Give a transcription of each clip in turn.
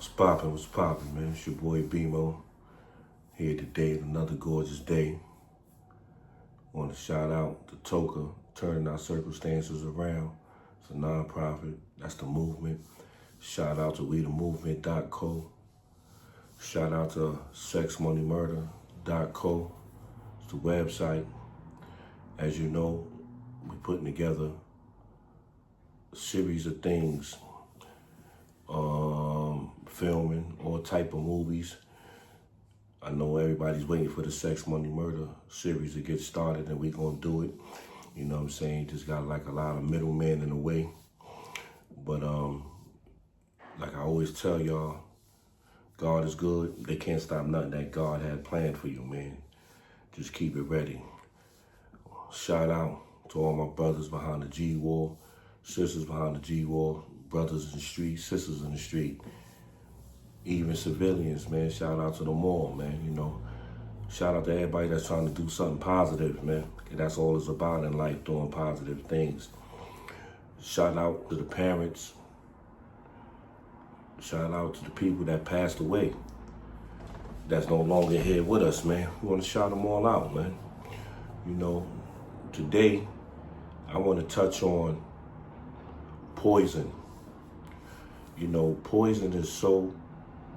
What's poppin', man? It's your boy BMO here today, another gorgeous day. Want to shout out to Toka, Turning Our Circumstances Around. It's a non-profit. That's the movement. Shout out to WeTheMovement.co. Shout out to SexMoneyMurder.co. It's the website. As you know, we're putting together a series of things, filming all type of movies. I know everybody's waiting for the Sex, Money, Murder series to get started, and we're going to do it. You know what I'm saying? Just got like a lot of middlemen in the way. But like I always tell y'all, God is good. They can't stop nothing that God had planned for you, man. Just keep it ready. Shout out to all my brothers behind the G-Wall, sisters behind the G-Wall, brothers in the street, sisters in the street, even civilians, man. Shout out to them all, man, you know. Shout out to everybody that's trying to do something positive, man. And that's all it's about in life, doing positive things. Shout out to the parents. Shout out to the people that passed away, that's no longer here with us, man. We want to shout them all out, man. You know, today, I want to touch on poison. You know, poison is so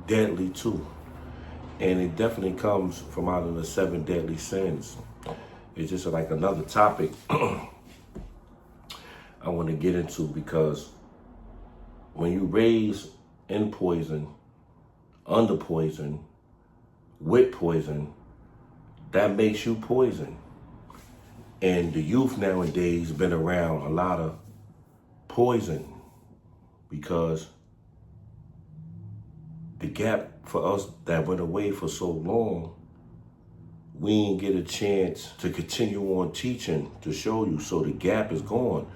deadly too. And it definitely comes from out of the 7 deadly sins. It's just like another topic I want to get into, because when you raise in poison, under poison, with poison, that makes you poison. And the youth nowadays been around a lot of poison, because the gap for us that went away for so long, we didn't get a chance to continue on teaching to show you. So the gap is gone,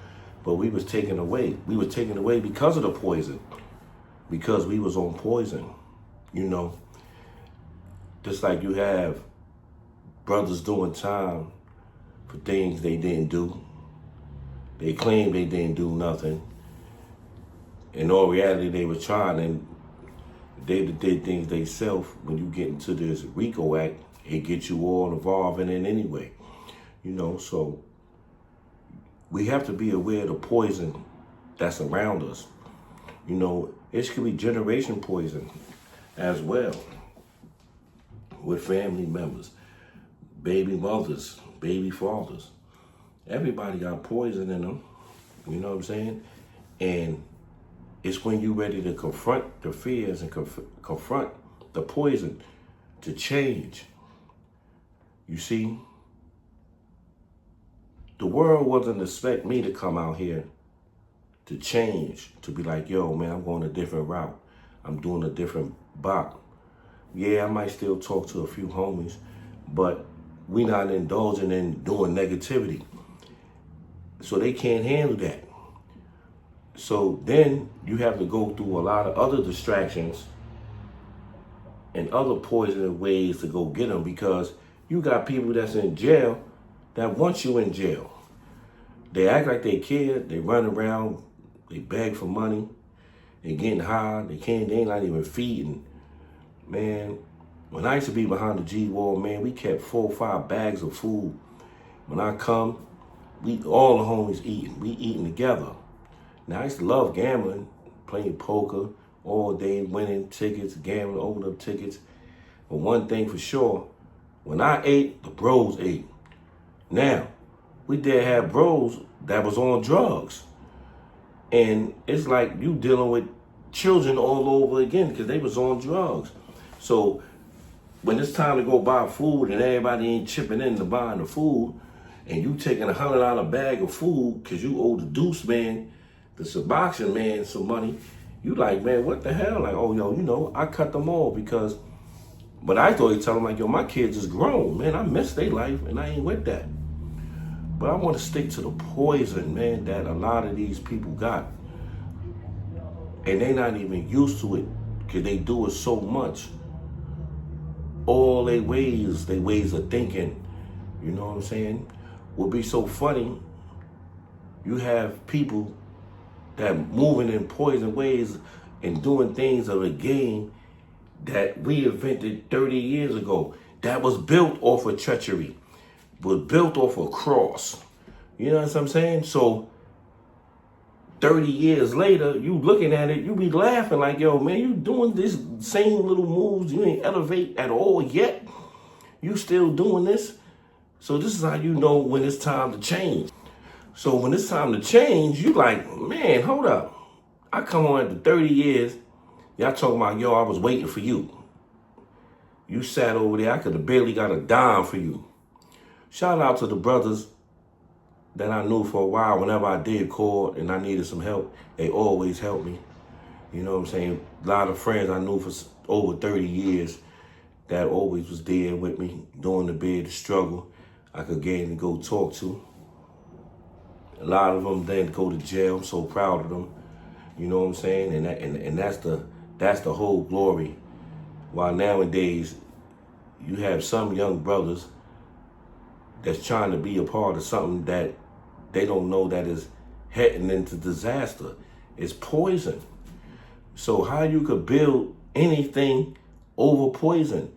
but we was taken away. We were taken away because of the poison, because we was on poison, you know. Just like you have brothers doing time for things they didn't do. They claim they didn't do nothing. In all reality, they were trying, and they did things themselves. When you get into this RICO Act, it gets you all involved in it anyway. You know, so we have to be aware of the poison that's around us. You know, it could be generation poison as well, with family members, baby mothers, baby fathers. Everybody got poison in them, you know what I'm saying? And it's when you're ready to confront the fears and confront the poison to change. You see, the world wasn't expect me to come out here to change, to be like, yo, man, I'm going a different route. I'm doing a different bop. Yeah, I might still talk to a few homies, but we not indulging in doing negativity. So they can't handle that. So then you have to go through a lot of other distractions and other poisonous ways to go get them, because you got people that's in jail that want you in jail. They act like they care. They run around. They beg for money. They getting high. They ain't not even feeding. Man, when I used to be behind the G-Wall, man, we kept 4 or 5 bags of food. When I come, we all the homies eating. We eating together. Now, I used to love gambling, playing poker all day, winning tickets, gambling, opening up tickets. But one thing for sure, when I ate, the bros ate. Now, we did have bros that was on drugs. And it's like you dealing with children all over again, because they was on drugs. So when it's time to go buy food and everybody ain't chipping in to buying the food, and you taking $100 bag of food because you owe the Deuce man, the Suboxone man, some money, you like, man, what the hell? Like, oh, yo, you know, I cut them all because, but I thought he tell them like, yo, my kids is grown, man. I miss their life and I ain't with that. But I want to stick to the poison, man, that a lot of these people got. And they not even used to it because they do it so much. All they ways of thinking, you know what I'm saying, would be so funny. You have people that moving in poison ways and doing things of a game that we invented 30 years ago, that was built off of treachery, was built off of cross. You know what I'm saying? So 30 years later, you looking at it, you be laughing like, yo, man, you doing this same little moves. You ain't elevate at all yet. You still doing this. So this is how you know when it's time to change. So when it's time to change, you like, man, hold up. I come on after 30 years. Y'all talking about, yo, I was waiting for you. You sat over there. I could have barely got a dime for you. Shout out to the brothers that I knew for a while. Whenever I did call and I needed some help, they always helped me. You know what I'm saying? A lot of friends I knew for over 30 years that always was there with me during the bid, the struggle. I could get in and go talk to. A lot of them then go to jail. I'm so proud of them. You know what I'm saying? And that's the whole glory. While nowadays you have some young brothers that's trying to be a part of something that they don't know that is heading into disaster. It's poison. So how you could build anything over poison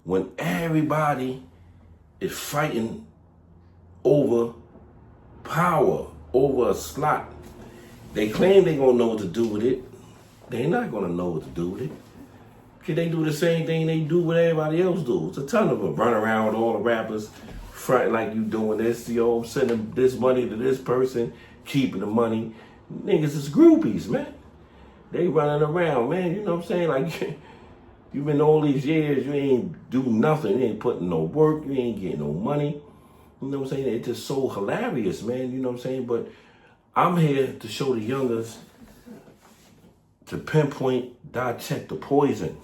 when everybody is fighting over power, over a slot? They claim they gonna know what to do with it. They not gonna know what to do with it. Cause they do the same thing they do what everybody else do. It's a ton of them run around with all the rappers, front like you doing this, yo, sending this money to this person, keeping the money. Niggas is groupies, man. They running around, man. You know what I'm saying? Like, you've been all these years, you ain't do nothing. You ain't putting no work. You ain't getting no money. You know what I'm saying? It's just so hilarious, man. You know what I'm saying? But I'm here to show the youngers to pinpoint, dissect the poison.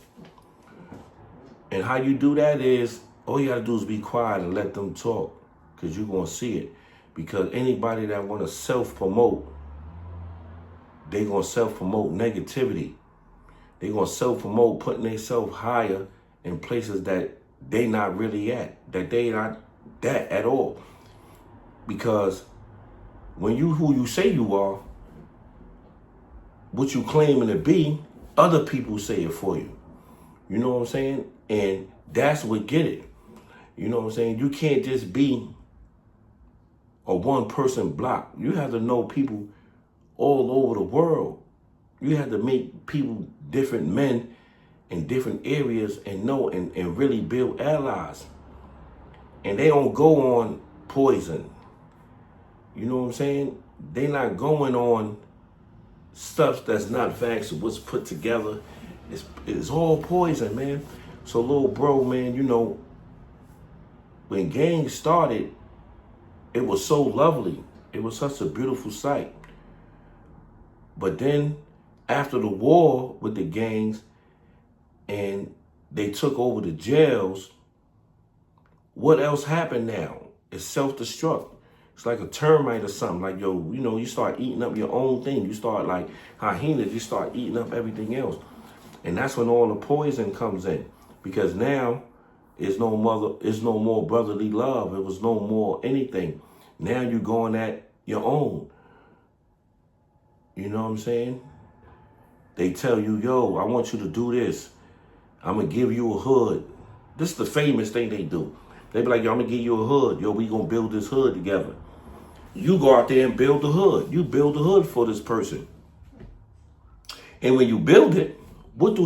And how you do that is, all you gotta do is be quiet and let them talk, because you're gonna see it. Because anybody that wanna self-promote, they gonna self-promote negativity. They gonna self-promote putting themselves higher in places that they not really at, that they not that at all. Because when you who you say you are, what you claiming to be, other people say it for you. You know what I'm saying? And that's what get it. You know what I'm saying? You can't just be a one-person block. You have to know people all over the world. You have to make people, different men in different areas, and know and really build allies. And they don't go on poison. You know what I'm saying? They not going on stuff that's not facts of what's put together. It's all poison, man. So little bro, man, you know, when gang started, it was so lovely. It was such a beautiful sight. But then after the war with the gangs and they took over the jails, what else happened now? It's self-destruct. It's like a termite or something. Like, yo, you know, you start eating up your own thing. You start like hyenas, you start eating up everything else. And that's when all the poison comes in. Because now it's no more brotherly love. It was no more anything. Now you're going at your own. You know what I'm saying? They tell you, yo, I want you to do this. I'm going to give you a hood. This is the famous thing they do. They be like, yo, I'm going to give you a hood. Yo, we going to build this hood together. You go out there and build the hood. You build the hood for this person. And when you build it, what do?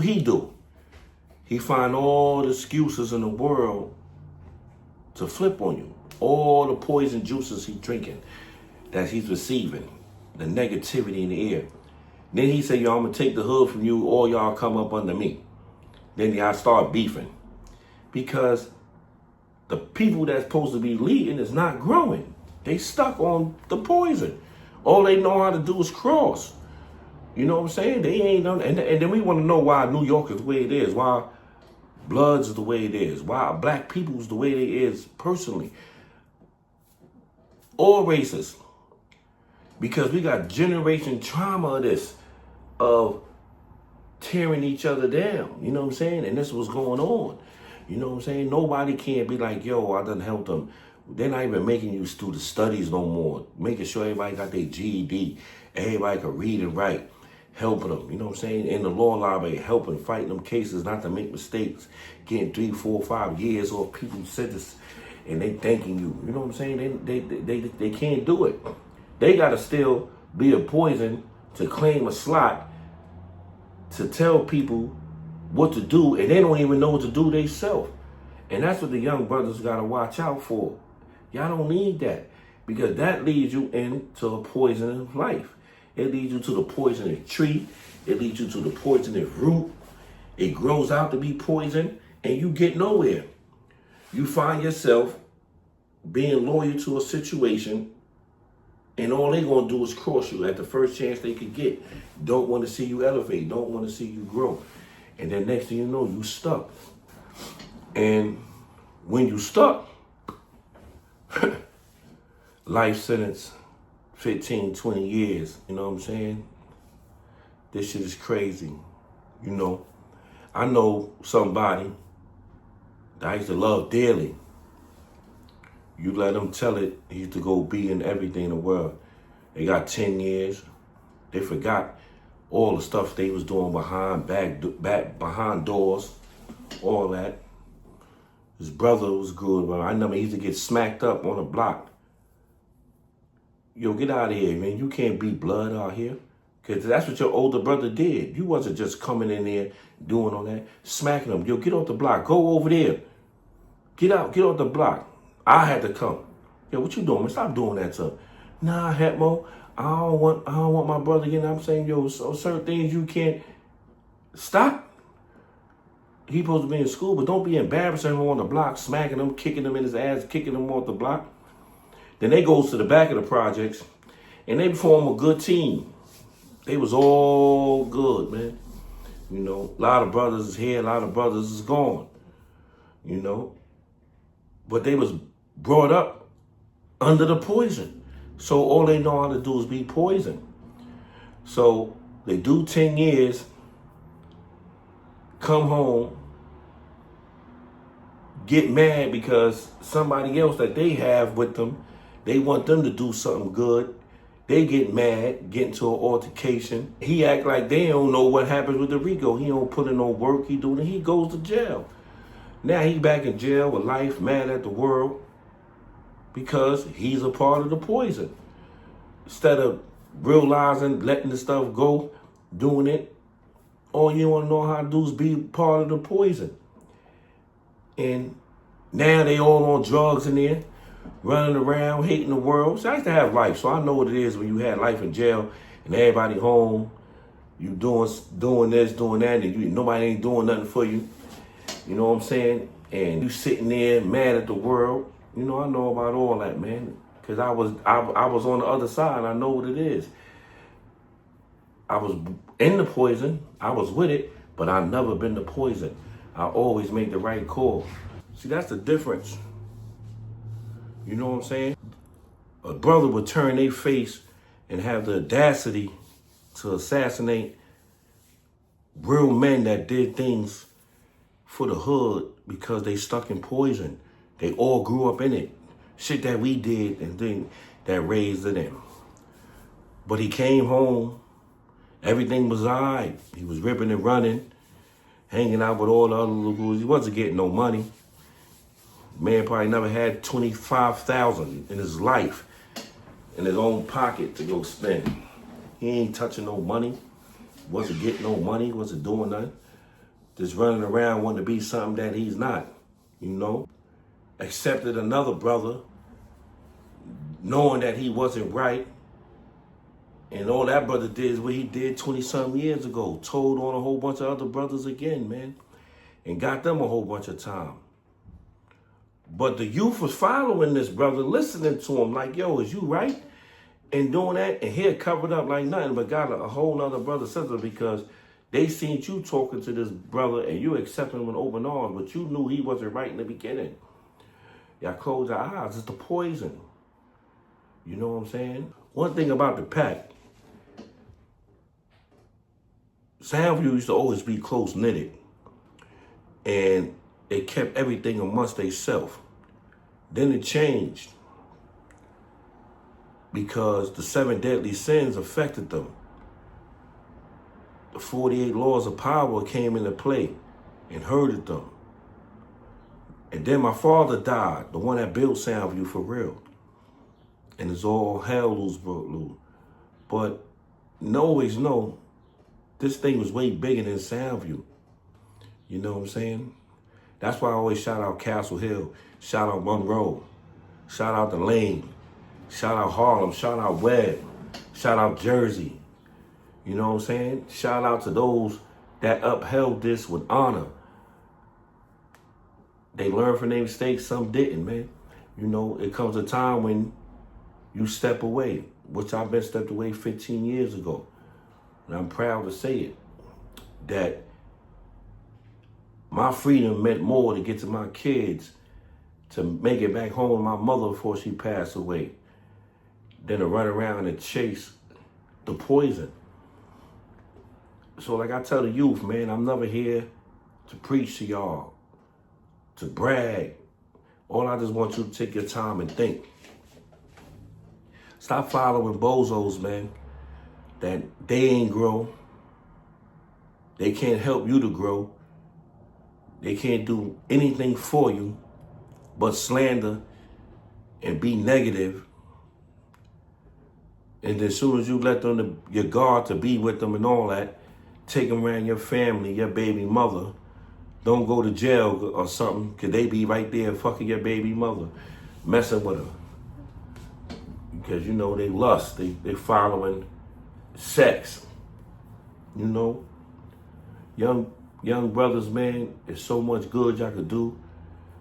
He find all the excuses in the world to flip on you. All the poison juices he's drinking, that he's receiving, the negativity in the air. Then he say, yo, I'm going to take the hood from you, all y'all come up under me. Then y'all start beefing. Because the people that's supposed to be leading is not growing. They stuck on the poison. All they know how to do is cross. You know what I'm saying? They ain't done. And then we want to know why New York is the way it is, why Bloods is the way it is, why black people is the way they is personally. All races. Because we got generation trauma of this, of tearing each other down. You know what I'm saying? And this was going on. You know what I'm saying? Nobody can be like, yo, I done helped them. They're not even making you do the studies no more. Making sure everybody got their GED. Everybody can read and write. helping them, you know what I'm saying? In the law library, helping, fighting them cases not to make mistakes, getting 3, 4, 5 years off people's sentence, and they thanking you. You know what I'm saying? They can't do it. They gotta still be a poison to claim a slot to tell people what to do, and they don't even know what to do themselves. And that's what the young brothers gotta watch out for. Y'all don't need that, because that leads you into a poisonous life. It leads you to the poisonous tree. It leads you to the poisonous root. It grows out to be poison, and you get nowhere. You find yourself being loyal to a situation, and all they're going to do is cross you at the first chance they could get. Don't want to see you elevate. Don't want to see you grow. And then next thing you know, you stuck. And when you stuck, life sentence, 15, 20 years, you know what I'm saying? This shit is crazy, you know. I know somebody that I used to love dearly. You let him tell it, he used to go be in everything in the world. They got 10 years. They forgot all the stuff they was doing behind behind doors, all that. His brother was good, but I remember he used to get smacked up on the block. Yo, get out of here, man. You can't be blood out here. Because that's what your older brother did. You wasn't just coming in there doing all that, smacking him. Yo, get off the block. Go over there. Get out. Get off the block. I had to come. Yo, what you doing, man? Stop doing that to him. Nah, Hetmo, I don't want my brother getting. I'm saying, yo, so certain things you can't stop. He supposed to be in school, but don't be embarrassing him on the block, smacking him, kicking him in his ass, kicking him off the block. Then they goes to the back of the projects, and they form a good team. They was all good, man. You know, a lot of brothers is here, a lot of brothers is gone. You know, but they was brought up under the poison. So all they know how to do is be poison. So they do 10 years, come home, get mad because somebody else that they have with them, they want them to do something good. They get mad, get into an altercation. He act like they don't know what happens with the Rico. He don't put in no work, he doing it. He goes to jail. Now he back in jail with life, mad at the world, because he's a part of the poison. Instead of realizing, letting the stuff go, doing it, all you want to know how to do is be part of the poison. And now they all on drugs in there, running around, hating the world. So I used to have life, so I know what it is when you had life in jail and everybody home, you doing this, doing that, and nobody ain't doing nothing for you. You know what I'm saying? And you sitting there mad at the world. You know, I know about all that, man. Because I was on the other side. I know what it is. I was in the poison. I was with it, but I've never been the poison. I always made the right call. See, that's the difference. You know what I'm saying? A brother would turn their face and have the audacity to assassinate real men that did things for the hood because they stuck in poison. They all grew up in it. Shit that we did and things that raised in him. But he came home, everything was all right. He was ripping and running, hanging out with all the other little dudes. He wasn't getting no money. Man probably never had $25,000 in his life in his own pocket to go spend. He ain't touching no money, wasn't getting no money, wasn't doing nothing. Just running around wanting to be something that he's not, you know? Accepted another brother, knowing that he wasn't right. And all that brother did is what he did 20-something years ago. Told on a whole bunch of other brothers again, man. And got them a whole bunch of time. But the youth was following this brother, listening to him like, yo, is you right? And doing that, and he covered up like nothing, but got a whole nother brother sister because they seen you talking to this brother and you accepting him with open arms, but you knew he wasn't right in the beginning. Y'all close your eyes, it's the poison. You know what I'm saying? One thing about the pack, Soundview used to always be close-knitted. And it kept everything amongst themselves. Then it changed because the 7 deadly sins affected them. the 48 laws of power came into play and hurted them. And then my father died, the one that built Soundview for real. And it's all hell broke loose. But always know, this thing was way bigger than Soundview. You know what I'm saying? That's why I always shout out Castle Hill, shout out Monroe, shout out the Lane, shout out Harlem, shout out Webb, shout out Jersey. You know what I'm saying? Shout out to those that upheld this with honor. They learned from their mistakes, some didn't, man. You know, it comes a time when you step away, which I've been stepped away 15 years ago. And I'm proud to say it, that my freedom meant more to get to my kids, to make it back home to my mother before she passed away, than to run around and chase the poison. So like I tell the youth, man, I'm never here to preach to y'all, to brag. All I just want you to take your time and think. Stop following bozos, man, that they ain't grow. They can't help you to grow. They can't do anything for you but slander and be negative. And as soon as you let them, your guard to be with them and all that, take them around your family, your baby mother. Don't go to jail or something, because they be right there fucking your baby mother, messing with her. Because, you know, they lust. They following sex. You know? Young brothers, man, there's so much good y'all could do.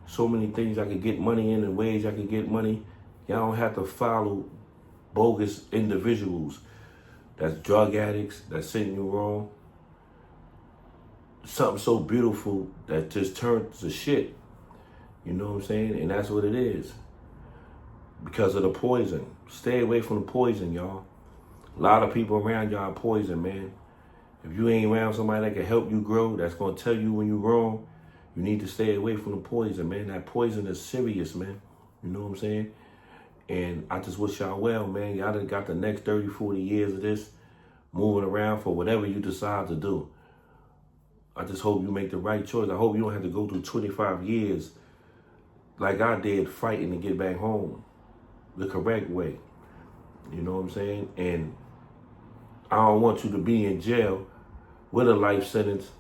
So many things y'all could get money in and ways y'all could get money. Y'all don't have to follow bogus individuals. That's drug addicts, that's sending you wrong. Something so beautiful that just turns to shit. You know what I'm saying? And that's what it is. Because of the poison. Stay away from the poison, y'all. A lot of people around y'all are poison, man. If you ain't around somebody that can help you grow, that's going to tell you when you're wrong, you need to stay away from the poison, man. That poison is serious, man. You know what I'm saying? And I just wish y'all well, man. Y'all done got the next 30, 40 years of this moving around for whatever you decide to do. I just hope you make the right choice. I hope you don't have to go through 25 years like I did fighting to get back home the correct way. You know what I'm saying? And I don't want you to be in jail with a life sentence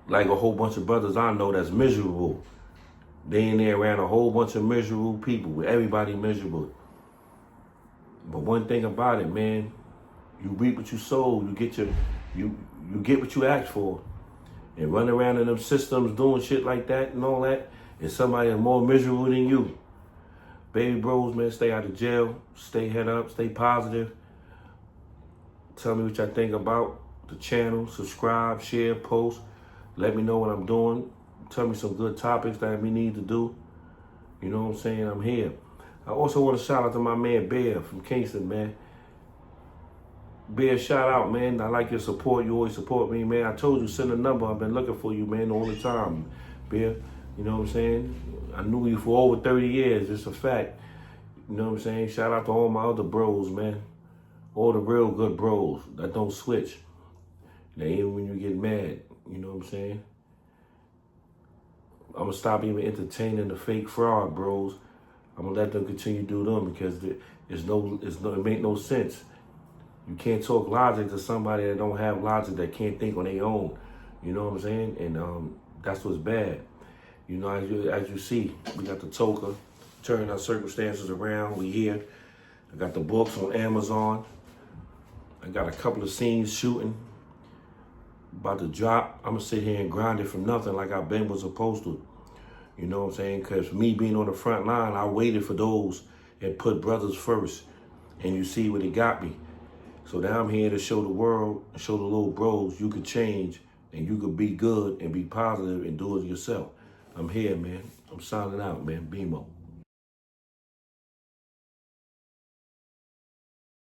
like a whole bunch of brothers I know that's miserable. They in there around a whole bunch of miserable people, with everybody miserable. But one thing about it, man, you reap what you sow. You get what you ask for. And run around in them systems doing shit like that and all that, and somebody is more miserable than you. Baby bros, man, stay out of jail. Stay head up. Stay positive. Tell me what y'all think about the channel. Subscribe, share, post. Let me know what I'm doing. Tell me some good topics that we need to do. You know what I'm saying? I'm here. I also want to shout out to my man Bear from Kingston, man. Bear, shout out, man. I like your support. You always support me, man. I told you, send a number. I've been looking for you, man, all the time. Bear, you know what I'm saying? I knew you for over 30 years. It's a fact. You know what I'm saying? Shout out to all my other bros, man. All the real good bros that don't switch. They even when you get mad. You know what I'm saying? I'm going to stop even entertaining the fake fraud bros. I'm going to let them continue to do them because it make no sense. You can't talk logic to somebody that don't have logic, that can't think on their own. You know what I'm saying? And that's what's bad. You know, as you see, we got the toker, turning our circumstances around. We here. I got the books on Amazon. I got a couple of scenes shooting. About to drop. I'm going to sit here and grind it from nothing like I've been was supposed to. You know what I'm saying? Because me being on the front line, I waited for those and put brothers first. And you see what it got me. So now I'm here to show the world, show the little bros, you could change and you could be good and be positive and do it yourself. I'm here, man. I'm signing out, man. BMO.